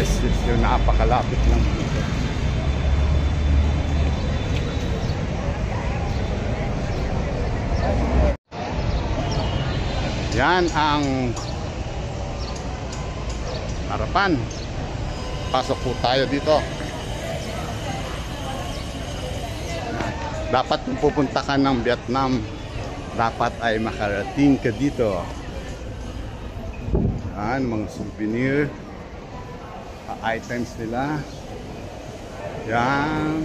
guys, yung napakalapit lang dito. Yan ang harapan. Pasok po tayo dito. Dapat kung pupunta ka ng Vietnam, dapat ay makarating ka dito. Yan, mga souvenir items nila. Yan.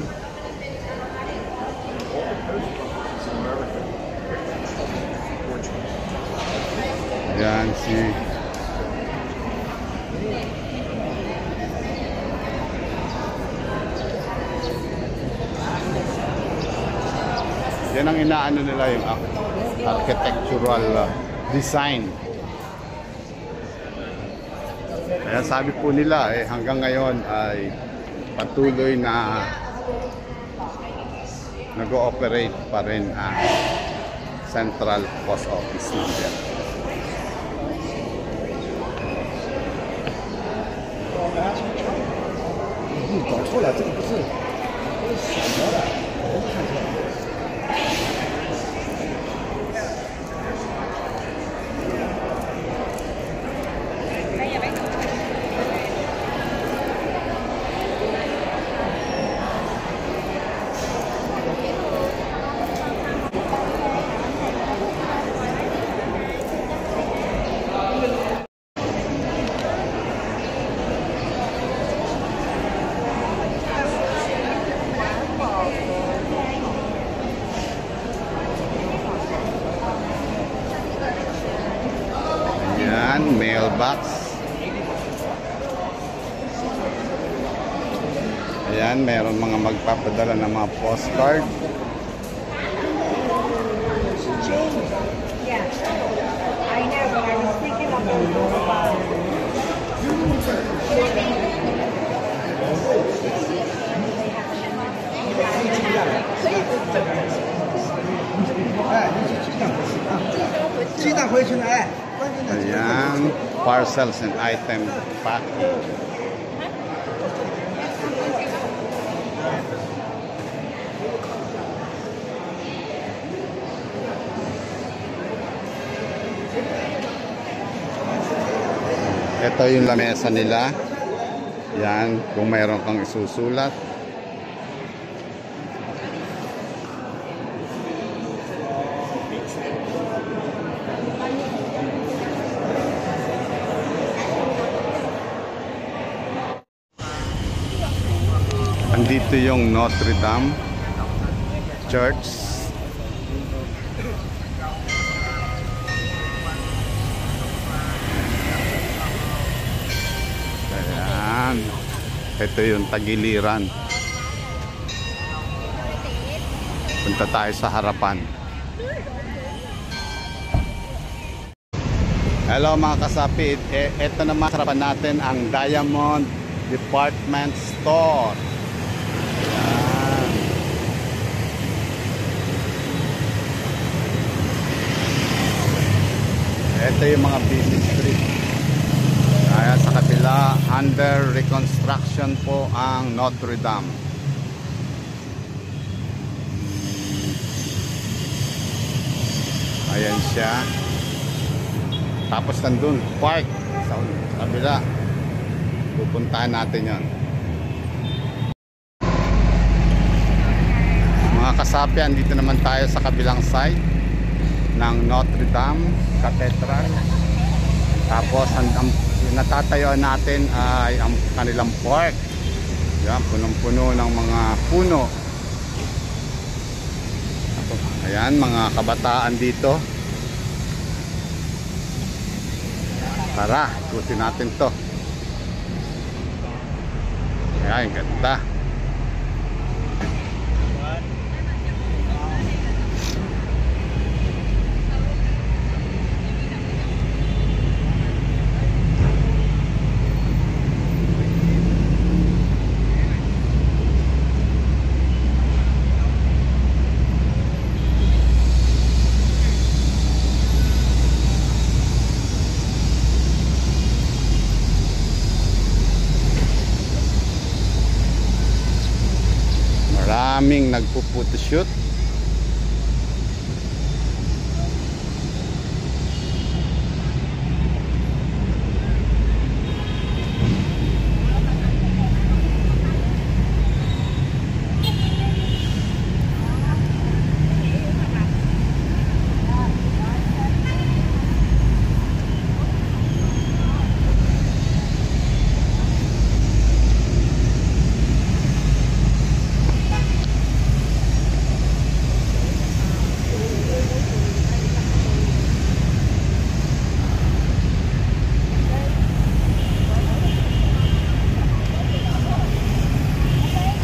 Yan si yan ang inaano nila, yung architectural design. Kaya sabi po nila hanggang ngayon ay patuloy na nag-ooperate pa rin ang Central Post Office ng Vietnam. Mailbox. Ayan, meron mga magpapadala ng mga postcard. Yeah, I know, but I was thinking of those. Ayan, parcels and item packing. Ito yung lamesa nila. Yan, kung mayroon kang isusulat. Andito yung Notre Dame Church. Ayan. Ito yung tagiliran. Punta tayo sa harapan. Hello mga kasapi. Ito naman harapan natin ang Diamond Department Store. Ito yung mga busy street. Kaya sa kabila, under reconstruction po ang Notre Dame. Ayan siya. Tapos nandun, park sa kabila. Pupuntahan natin yon. Mga kasapi, andito naman tayo sa kabilang side ng Notre Dame Cathedral. Tapos ang natatayuan natin ay ang kanilang park. Yan, punong-puno ng mga puno. Ayan, mga kabataan dito. Tara, ikutin natin to. Ayan, ganda. daming nagpo-photoshoot.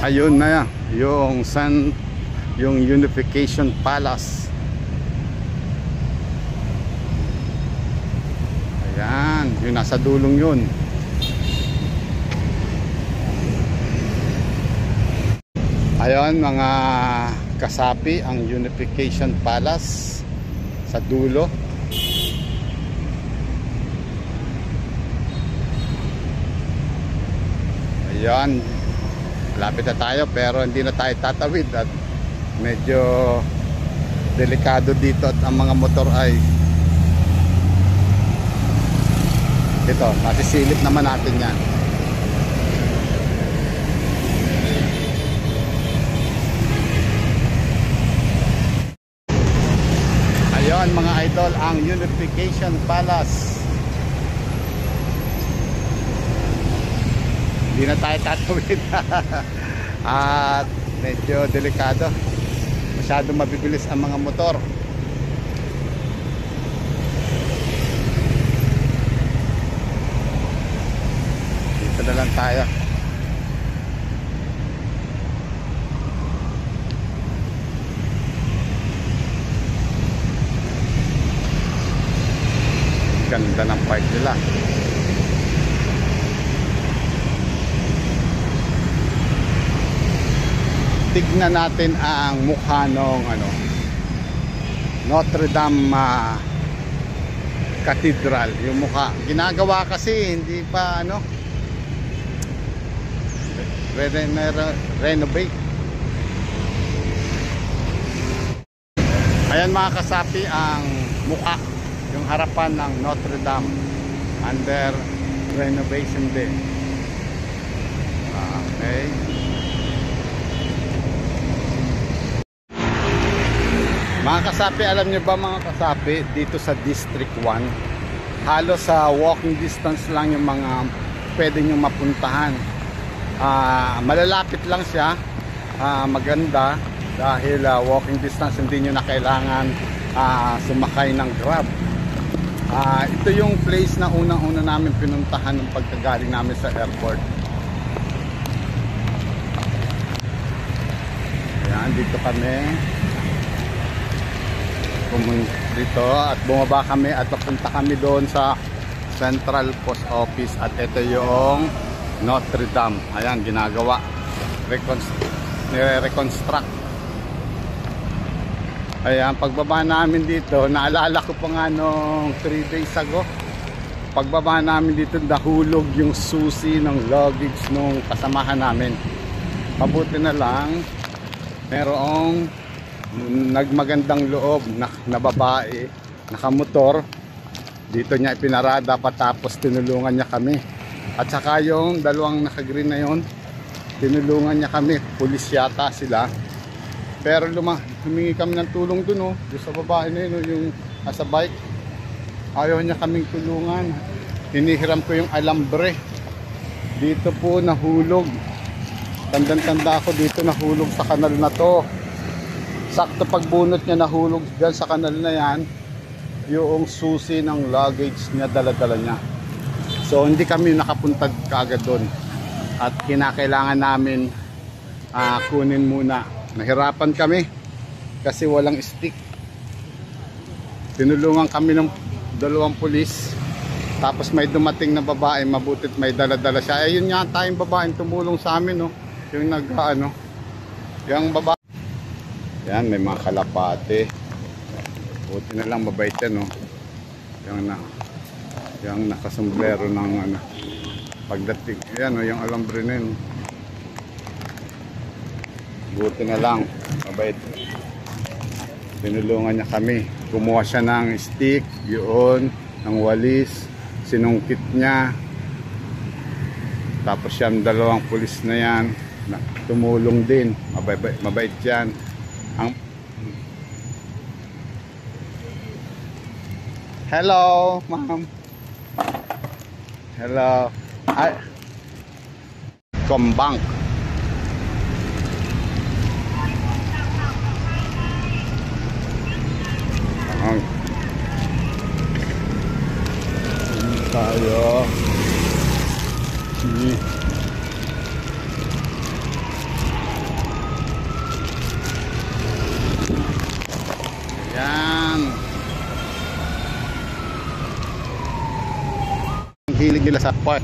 Ayun na yung yung Unification Palace. Ayan, yung nasa dulong yun. Ayun mga kasapi, ang Unification Palace sa dulo. Ayan, lapit na tayo pero hindi na tayo tatawid at medyo delikado dito at ang mga motor ay ito, nasisilip naman natin yan. Ayun mga idol, ang Unification Palace. Hindi na tayo tatawid at medyo delikado, masyado mabibilis ang mga motor. Dito na lang tayo. Ganda ng park nila. Tignan natin ang mukha ng Notre Dame Cathedral. Yung mukha ginagawa kasi hindi pa renovate. Ayan mga kasapi ang mukha, yung harapan ng Notre Dame under renovation din. Okay. Mga kasapi, alam nyo ba mga kasapi, dito sa District 1 halos sa walking distance lang yung mga pwede nyo mapuntahan. Malalapit lang siya, maganda dahil walking distance, hindi nyo na kailangan sumakay ng Grab. Ito yung place na unang-una namin pinuntahan ng pagkagaling namin sa airport. Ayan, dito kami dito at bumaba kami at papunta kami doon sa Central Post Office at ito yung Notre Dame. Ayan, ginagawa, reconstruct. Ayan, pagbaba namin dito, naalala ko pa nga nung 3 days ago, pagbaba namin dito nahulog yung susi ng luggage nung kasamahan namin. Mabuti na lang merong nagmagandang loob na babae, nakamotor, dito niya ipinarada patapos tinulungan niya kami. At saka yung dalawang nakagreen na yon, tinulungan niya kami, pulis yata sila. Pero humingi kami ng tulong dun yung sa babae na yun, yung nasa bike, ayaw niya kaming tulungan. Hinihiram ko yung alambre, dito po nahulog, tandang-tanda ako dito, nahulog sa kanal na to. Sakto pagbunot niya nahulog dyan sa kanal na yan yung susi ng luggage niya, dala-dala niya. So hindi kami nakapunta kaagad doon at kinakailangan namin kunin muna. Nahirapan kami kasi walang stick. Tinulungan kami ng dalawang pulis, tapos may dumating na babae, mabutit may dala-dala siya. Ayun nga tayong babaeng tumulong sa amin, yung yung babae. Yan, may mga kalapate. Buti na lang mabait yan, yung nakasombrero ng pagdating. Yan, yung alambre na yun. Buti na lang, mabait. Tinulungan niya kami. Kumuha siya ng stick, yun, ng walis, sinungkit niya. Tapos yung dalawang pulis na yan, tumulong din. Mabait yan. Hello, ma'am. Hello. Ay. Combank. Tayo. Yan. Ang hilig nila sa park.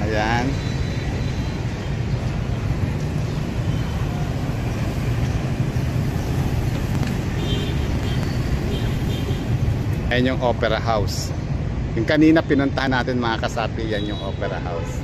Ayan. Ayan yung Opera House. Yung kanina pinuntahan natin mga kasapi, yan yung Opera House.